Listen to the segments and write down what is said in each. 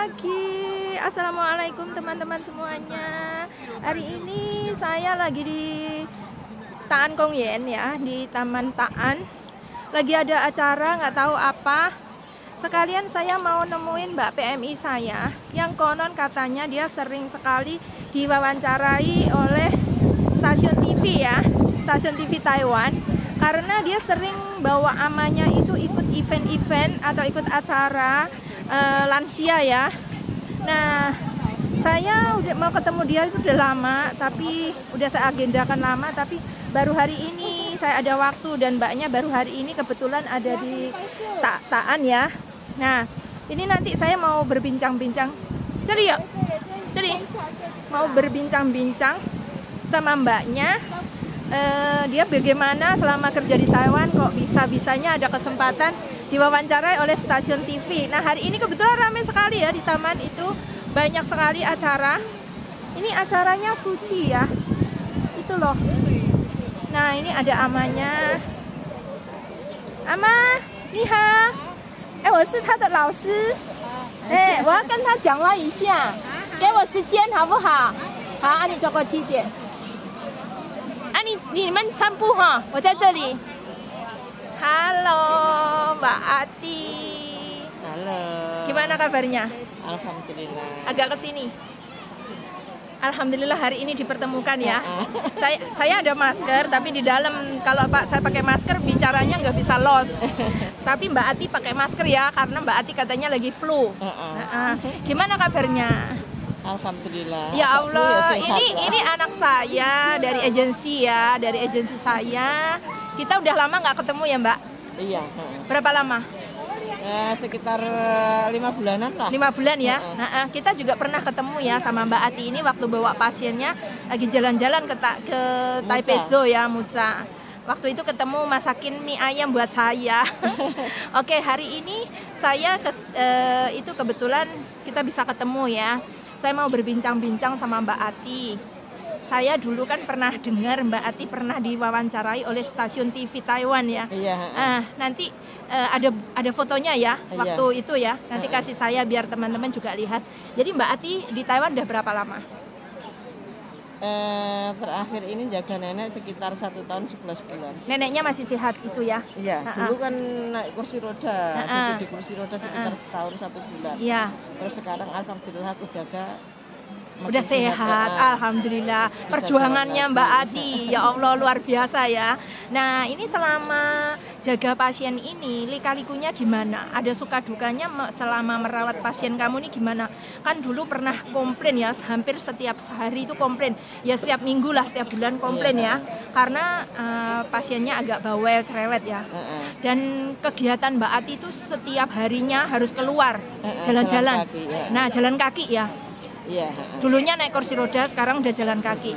pagi. Assalamualaikum teman-teman semuanya. Hari ini saya lagi di Taan Kong Yen ya, di Taman Taan. Lagi ada acara nggak tahu apa. Sekalian saya mau nemuin Mbak PMI saya yang konon katanya dia sering sekali diwawancarai oleh stasiun TV ya, stasiun TV Taiwan. Karena dia sering bawa amannya itu ikut event-event atau ikut acara lansia ya. Nah, saya udah mau ketemu dia itu udah lama, tapi udah saya agendakan lama, tapi baru hari ini saya ada waktu dan mbaknya baru hari ini kebetulan ada di Taan ya. Nah, ini nanti saya mau berbincang-bincang. Jadi mau berbincang-bincang sama mbaknya. Dia bagaimana selama kerja di Taiwan kok bisa-bisanya ada kesempatan diwawancarai oleh stasiun TV. Nah, hari ini kebetulan ramai sekali ya di taman itu, banyak sekali acara. Ini acaranya suci ya, itu loh. Nah, ini ada amanya. Ama, ni hao. 我是他的老师。我要跟他讲话一下，给我时间好不好？好，你走过7点。你们散步哈，我在这里。Halo Mbak Ati. Halo. Gimana kabarnya? Alhamdulillah. Agak kesini. Alhamdulillah hari ini dipertemukan ya. Saya ada masker, tapi di dalam kalau saya pakai masker bicaranya nggak bisa los. Tapi Mbak Ati pakai masker ya, karena Mbak Ati katanya lagi flu. Gimana kabarnya? Alhamdulillah. Ya Allah, ini anak saya dari agensi ya, dari agensi saya. Kita udah lama nggak ketemu ya Mbak? Iya. Berapa lama? Sekitar 5 bulanan lah. 5 bulan ya. Kita juga pernah ketemu ya sama Mbak Ati ini waktu bawa pasiennya lagi jalan-jalan ke Taipei Zoo ya, Muca. Waktu itu ketemu masakin mie ayam buat saya. Oke, hari ini saya itu kebetulan kita bisa ketemu ya. Saya mau berbincang-bincang sama Mbak Ati. Saya dulu kan pernah dengar Mbak Ati pernah diwawancarai oleh stasiun TV Taiwan ya. Iya. Nanti ada fotonya ya, waktu itu ya. Nanti kasih saya biar teman-teman juga lihat. Jadi Mbak Ati di Taiwan udah berapa lama? Terakhir ini jaga nenek sekitar 1 tahun 11 bulan. Neneknya masih sehat itu ya? Iya. Dulu kan naik kursi roda, di kursi roda sekitar setahun 1 bulan. Iya. Terus sekarang alhamdulillah aku jaga. Udah sehat, alhamdulillah. Perjuangannya Mbak Ati, ya Allah luar biasa ya. Nah, ini selama jaga pasien ini, lika-likunya gimana? Ada suka dukanya selama merawat pasien kamu ini gimana? Kan dulu pernah komplain ya, hampir setiap hari itu komplain. Ya setiap minggu lah, setiap bulan komplain ya. Karena pasiennya agak bawel, cerewet ya. Dan kegiatan Mbak Ati itu setiap harinya harus keluar, jalan-jalan. Nah, jalan kaki ya. Iya. Dulunya naik kursi roda, sekarang udah jalan kaki.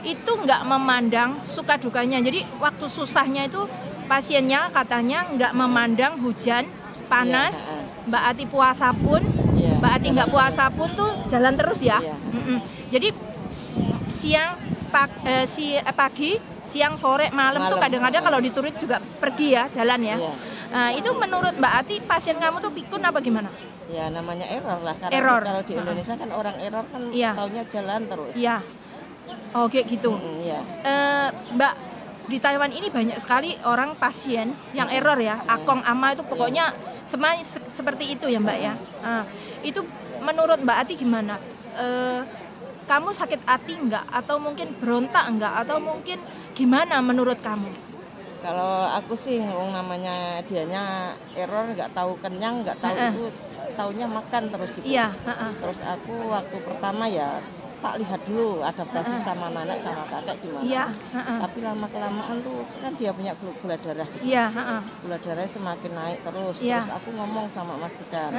Itu nggak memandang suka dukanya. Jadi waktu susahnya itu pasiennya katanya nggak memandang hujan, panas. Mbak Ati puasa pun, Mbak Ati nggak puasa pun tuh jalan terus ya. Jadi pagi, siang, sore, malam tuh kadang-kadang kalau diturut juga pergi ya, jalan ya. Nah, itu menurut Mbak Ati pasien kamu tuh pikun apa gimana? Ya namanya error lah, karena error. Kalau di Indonesia kan orang error kan taunya jalan terus. Iya. Oke gitu. Mbak, di Taiwan ini banyak sekali orang pasien yang error ya, akong ama itu pokoknya semuanya seperti itu ya Mbak ya. Itu menurut Mbak Ati gimana? Kamu sakit hati enggak? Atau mungkin berontak enggak? Atau mungkin gimana menurut kamu? Kalau aku sih namanya dianya error, nggak tahu kenyang, nggak tahu itu, taunya makan terus gitu. Iya. Terus aku waktu pertama ya tak lihat dulu adaptasi sama nenek sama kakek gimana. Iya. Tapi lama kelamaan tuh kan dia punya gula darah. Iya. Gula darahnya semakin naik terus. Iya. Terus aku ngomong sama majikan,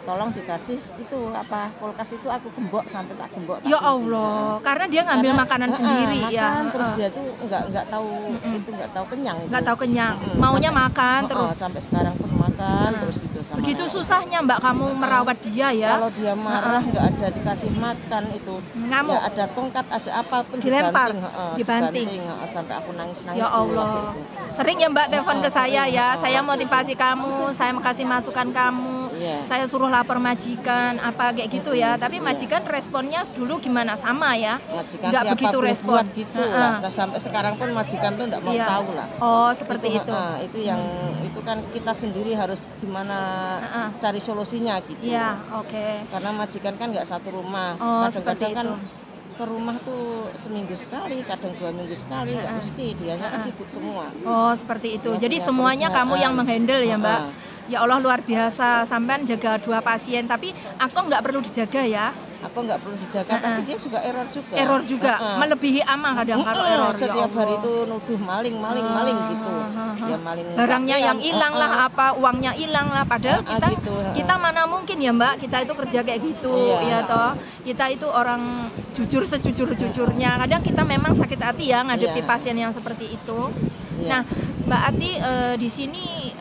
tolong dikasih itu apa kulkas itu aku gembok sampai tak gembok. Ya Allah, karena dia ngambil makanan sendiri ya. Terus dia tuh nggak tahu itu, nggak tahu kenyang. Nggak tahu kenyang, maunya makan terus. Sampai sekarang pun makan terus gitu. Begitu susahnya Mbak kamu merawat dia ya. Kalau dia marah nggak ada dikasih makan itu, ngamuk. Ya ada tongkat, ada apapun dilempar, dibanting sampai aku nangis-nangis. Ya Allah. Sering ya Mbak telepon ke saya ya, saya motivasi kamu, saya mau kasih masukan kamu. saya suruh lapor majikan apa kayak gitu ya. Tapi majikan responnya dulu gimana, sama ya, majikan nggak begitu respon gitu lah. Sampai sekarang pun majikan tuh nggak mau tahu lah. Oh seperti itu. Itu yang itu kan kita sendiri harus gimana cari solusinya gitu. Iya, oke. Karena majikan kan nggak satu rumah. Oh, Kadang-kadang kan ke rumah tuh seminggu sekali, kadang 2 minggu sekali, nggak mesti, dianya kan sibuk semua. Oh seperti itu. Jadi semuanya kamu yang menghandle ya Mbak. Ya Allah luar biasa, sampean jaga 2 pasien, tapi aku nggak perlu dijaga ya. Aku nggak perlu dijaga, tapi dia juga error juga. Error juga, melebihi ama kadang kalau error. Setiap hari itu nuduh maling gitu. Dia maling. Barangnya yang hilang lah, apa uangnya hilang lah. Padahal kita mana mungkin ya Mbak, kita itu kerja kayak gitu, ya toh. Kita itu orang jujur sejujur-jujurnya. Kadang kita memang sakit hati ya ngadepi pasien yang seperti itu. Nah, Mbak Ati di sini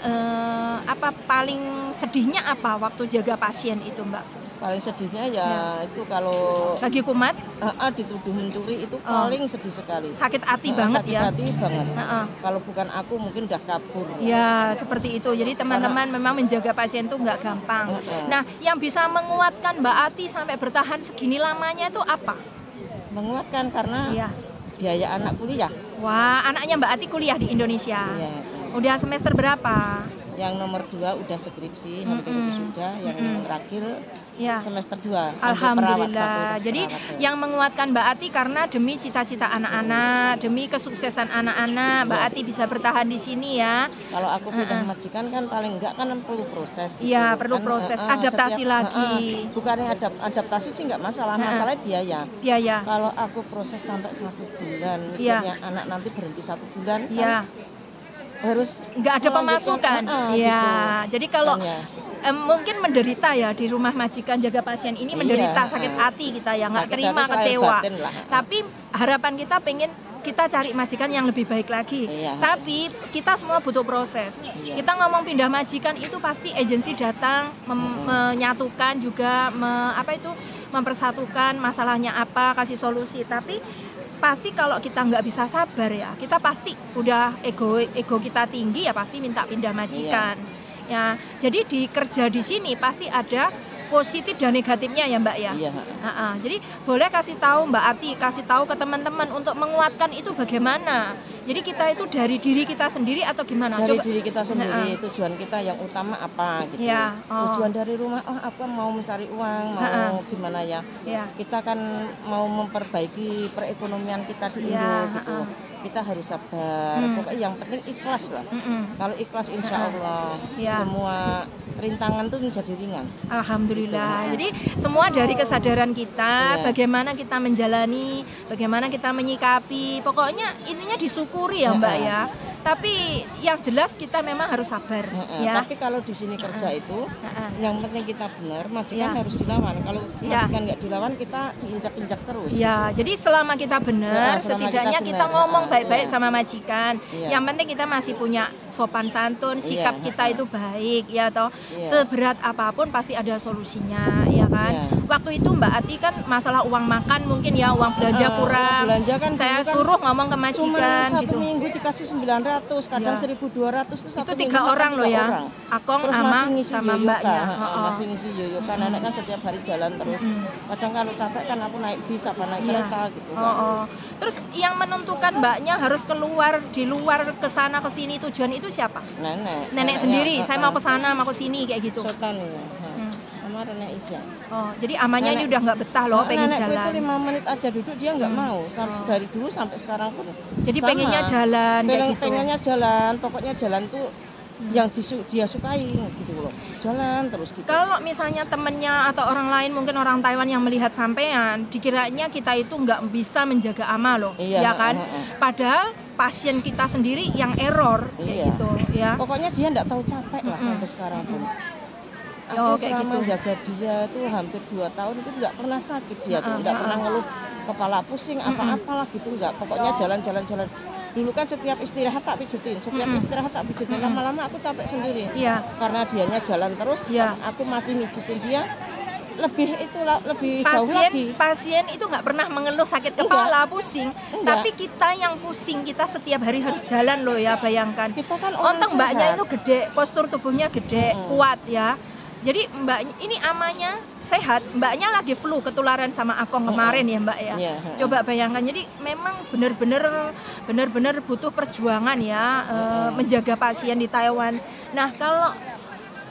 apa paling sedihnya apa waktu jaga pasien itu Mbak? Paling sedihnya ya itu kalau lagi kumat, dituduh mencuri itu paling sedih sekali. Sakit hati banget ya. Sakit hati banget. Kalau bukan aku mungkin udah kabur. Ya seperti itu. Jadi teman-teman memang menjaga pasien itu nggak gampang. Nah, yang bisa menguatkan Mbak Ati sampai bertahan segini lamanya itu apa? Menguatkan karena biaya anak kuliah. Wah, anaknya Mbak Ati kuliah di Indonesia. Udah semester berapa? Yang nomor 2 udah skripsi, hampir sudah. Yang terakhir semester 2. Alhamdulillah. Jadi yang menguatkan Mbak Ati karena demi cita-cita anak-anak, demi kesuksesan anak-anak, Mbak Ati bisa bertahan di sini ya. Kalau aku pindah majikan kan paling enggak kan perlu proses. Iya, perlu proses, adaptasi lagi. Bukannya adaptasi sih enggak masalah, masalahnya biaya. Biaya. Kalau aku proses sampai 1 bulan, mikirnya anak nanti berhenti 1 bulan kan harus nggak ada pemasukan. Iya. Jadi kalau mungkin menderita ya di rumah majikan jaga pasien ini, menderita sakit hati kita ya, nggak terima, kecewa. Tapi harapan kita pengen kita cari majikan yang lebih baik lagi. Tapi kita semua butuh proses. Kita ngomong pindah majikan itu pasti agensi datang menyatukan juga mempersatukan masalahnya apa, kasih solusi. Tapi pasti kalau kita nggak bisa sabar ya, kita pasti udah ego kita tinggi ya, pasti minta pindah majikan. Ya, jadi di kerja di sini pasti ada positif dan negatifnya ya Mbak ya. Jadi boleh kasih tahu Mbak Ati, kasih tahu ke teman-teman untuk menguatkan itu bagaimana. Jadi kita itu dari diri kita sendiri atau gimana? Dari diri kita sendiri, tujuan kita yang utama apa gitu. Tujuan dari rumah, aku mau mencari uang, mau gimana ya. Kita kan mau memperbaiki perekonomian kita di Indo gitu. Kita harus sabar, pokoknya yang penting ikhlas lah. Kalau ikhlas insya Allah semua rintangan tuh menjadi ringan. Alhamdulillah. Jadi semua dari kesadaran kita, bagaimana kita menjalani, bagaimana kita menyikapi, pokoknya intinya disyukuri ya Mbak ya. Tapi yang jelas kita memang harus sabar ya. Tapi kalau di sini kerja itu yang penting kita benar, majikan harus dilawan. Kalau majikan nggak dilawan kita diinjak-injak terus. Ya, jadi selama kita benar, setidaknya kita ngomong baik-baik sama majikan. Yang penting kita masih punya sopan santun, sikap kita itu baik ya toh. Seberat apapun pasti ada solusinya ya kan. Waktu itu Mbak Ati kan masalah uang makan mungkin ya, uang belanja kurang. Belanja kan saya suruh ngomong ke majikan cuma gitu. 1 minggu dikasih 900, kadang 1.200 itu 3 orang loh ya. Akong, Amang sama mbaknya. Masih ngisi yoyo kan, anak kan setiap hari jalan terus. Kadang kalau capek kan aku naik bis apa naik kereta gitu. Terus yang menentukan mbaknya harus keluar di luar ke sana ke sini tujuan itu siapa? Nenek sendiri. Saya mau ke sana, mau ke sini kayak gitu. Sultan sama Nenek Isya. Jadi amannya ini udah nggak betah loh, pengen jalan. Nenekku itu 5 menit aja duduk dia nggak mau. Dari dulu sampai sekarang pun. Jadi pengennya jalan kayak gitu. Pengennya jalan, pokoknya jalan tuh yang dia sukai gitu loh. Jalan terus gitu. Kalau misalnya temennya atau orang lain, mungkin orang Taiwan yang melihat sampean, dikiranya kita itu nggak bisa menjaga ama loh, ya kan? Padahal pasien kita sendiri yang error kayak gitu ya. Pokoknya dia nggak tahu capek lah sampai sekarang pun. Aku selama jaga dia tuh hampir 2 tahun itu nggak pernah sakit dia tuh, nggak pernah ngeluh kepala pusing apa-apalah gitu, nggak. Pokoknya jalan-jalan. Dulu kan setiap istirahat tak pijetin, lama-lama aku capek sendiri. Karena dianya jalan terus, aku masih mijitin dia. Lebih jauh lagi. Pasien itu nggak pernah mengeluh sakit kepala, pusing. Tapi kita yang pusing, kita setiap hari harus jalan loh ya, bayangkan. Kita kan Ontong mbaknya itu gede, postur tubuhnya gede, kuat ya. Jadi Mbak ini amanya sehat, Mbaknya lagi flu ketularan sama Akong kemarin ya Mbak ya. Coba bayangkan, jadi memang benar-benar butuh perjuangan ya menjaga pasien di Taiwan. Nah kalau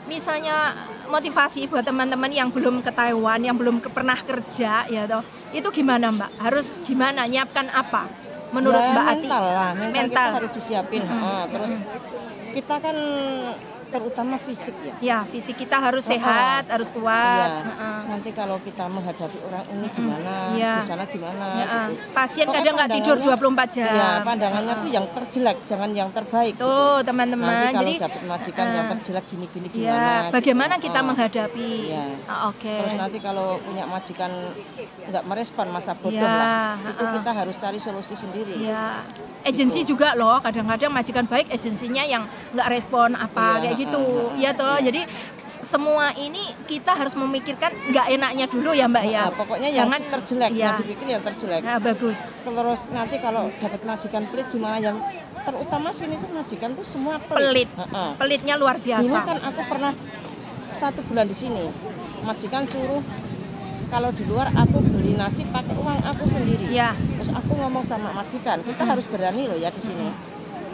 misalnya motivasi buat teman-teman yang belum ke Taiwan, yang belum pernah kerja ya toh, itu gimana Mbak? Harus gimana? Nyiapkan apa? Menurut Mbak Ati? Mental kita harus disiapin. Terus kita kan terutama fisik ya. Ya, fisik kita harus sehat, harus kuat. Nanti kalau kita menghadapi orang ini gimana, di sana gimana. Gitu. Pasien kadang nggak tidur 24 jam. Ya, pandangannya tuh yang terjelek, jangan yang terbaik. Tuh, teman-teman. Nanti kalau dapat majikan yang terjelek gini-gini gimana. Ya, bagaimana kita menghadapi. Oke. Terus nanti kalau punya majikan nggak merespon, masa bodoh lah. Itu kita harus cari solusi sendiri. Ya. Agensi juga loh, kadang-kadang majikan baik agensinya yang nggak respon apa kayak gitu. Ya toh, jadi semua ini kita harus memikirkan nggak enaknya dulu ya Mbak ya. Pokoknya jangan yang terjelek, yang dipikir yang terjelek. Bagus. Terus nanti kalau dapat majikan pelit gimana, yang terutama sini tuh majikan tuh semua pelit. Pelitnya luar biasa. Dulu kan aku pernah 1 bulan di sini, majikan suruh kalau di luar aku beli nasi pakai uang aku sendiri. Terus aku ngomong sama majikan, kita harus berani loh ya di sini.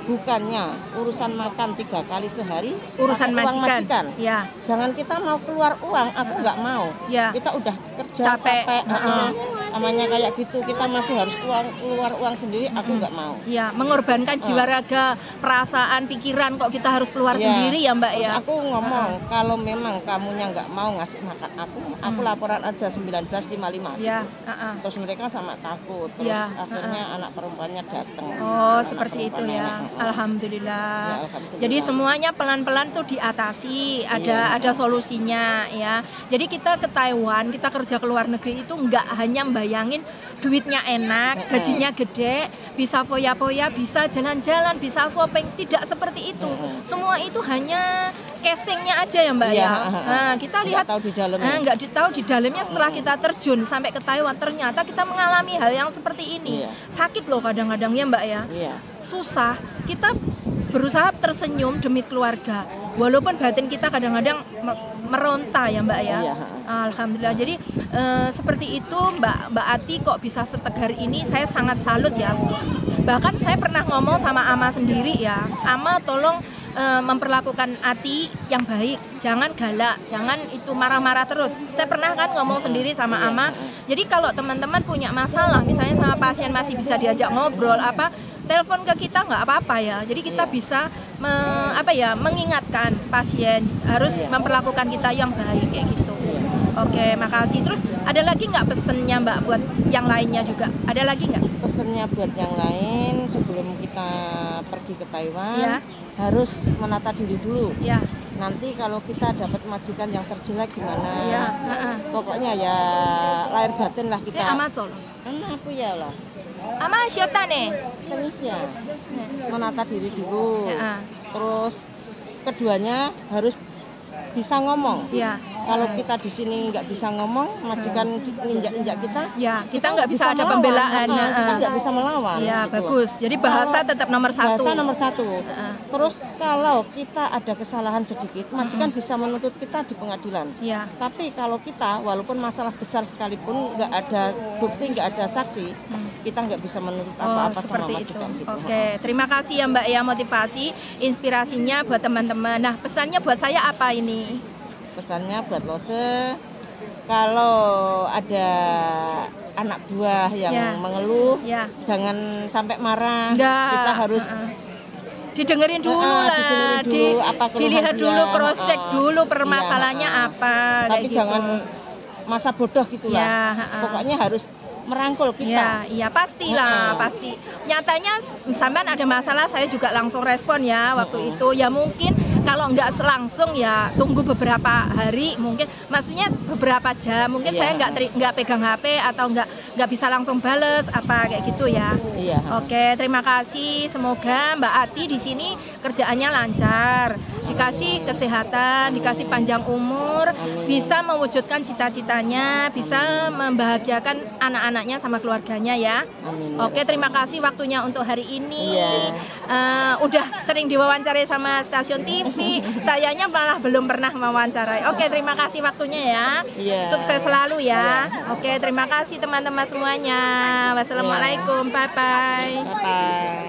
Bukannya urusan makan 3 kali sehari, urusan majikan. Jangan kita mau keluar uang, aku nggak mau. Kita udah kerja capek. Namanya kayak gitu, kita masih harus keluar uang sendiri, aku nggak mau. Mengorbankan jiwa raga, perasaan, pikiran, kok kita harus keluar sendiri ya Mbak ya. Terus aku ngomong, kalau memang kamunya nggak mau ngasih makan aku laporan aja 1955. Terus mereka sama takut, terus akhirnya anak perempuannya datang. Seperti itu ya. Alhamdulillah. Jadi semuanya pelan-pelan tuh diatasi, ada solusinya ya. Jadi kita ke Taiwan, kita kerja ke luar negeri itu nggak hanya bayangin duitnya enak, gajinya gede, bisa foya-foya, bisa jalan-jalan, bisa shopping, tidak seperti itu. Semua itu hanya casingnya aja ya Mbak ya. Nah, kita lihat nggak tahu di dalamnya setelah kita terjun sampai ke Taiwan, ternyata kita mengalami hal yang seperti ini. Sakit loh kadang-kadang ya Mbak ya. Susah, kita berusaha tersenyum demi keluarga, walaupun batin kita kadang-kadang meronta ya Mbak ya. Alhamdulillah. Jadi seperti itu Mbak Ati kok bisa setegar ini, saya sangat salut ya. Bahkan saya pernah ngomong sama Ama sendiri ya, Ama tolong memperlakukan Ati yang baik, jangan galak, jangan itu marah-marah terus. Saya pernah kan ngomong sendiri sama Ama. Jadi kalau teman-teman punya masalah, misalnya sama pasien masih bisa diajak ngobrol apa, telepon ke kita nggak apa-apa ya. Jadi kita bisa mengingatkan pasien harus memperlakukan kita yang baik kayak gitu. Oke, makasih. Terus ada lagi nggak pesennya Mbak buat yang lainnya juga? Ada lagi nggak? Pesennya buat yang lain sebelum kita pergi ke Taiwan harus menata diri dulu. Nanti kalau kita dapat majikan yang terjelek gimana? Pokoknya ya lahir batin lah kita. Ama aku ya lah. Ama siapa nih? Senisia. Menata diri dulu. Terus keduanya harus bisa ngomong. Kalau kita di sini nggak bisa ngomong, majikan injak-injak kita nggak bisa ada pembelaan. Kita nggak bisa melawan. Gitu. Bagus. Jadi bahasa tetap nomor 1. Bahasa nomor 1. Terus kalau kita ada kesalahan sedikit, majikan bisa menuntut kita di pengadilan. Tapi kalau kita, walaupun masalah besar sekalipun, nggak ada bukti, nggak ada saksi, kita nggak bisa menuntut apa-apa sama majikan. Gitu. Oke, terima kasih ya Mbak ya, motivasi, inspirasinya buat teman-teman. Nah, pesannya buat saya apa ini? Pesannya buat Lose, kalau ada anak buah yang mengeluh, jangan sampai marah. Kita harus didengerin dulu lah, dilihat dulu, cross check dulu permasalahannya apa. Tapi jangan masa bodoh gitu lah. Pokoknya harus merangkul kita. Iya pastilah, pasti. Nyatanya sampean ada masalah, saya juga langsung respon ya waktu itu. Ya mungkin kalau nggak langsung ya tunggu beberapa hari, mungkin maksudnya beberapa jam. Mungkin saya nggak pegang HP atau nggak bisa langsung bales apa kayak gitu ya. Oke, terima kasih. Semoga Mbak Ati di sini kerjaannya lancar. dikasih kesehatan, dikasih panjang umur, bisa mewujudkan cita-citanya, bisa membahagiakan anak-anaknya sama keluarganya ya. Amin. Oke, terima kasih waktunya untuk hari ini. Iya. Udah sering diwawancarai sama stasiun TV, sayanya malah belum pernah mewawancarai. Oke, terima kasih waktunya ya. Iya. Sukses selalu ya. Oke, terima kasih teman-teman semuanya. Wassalamualaikum. Bye-bye. Bye-bye.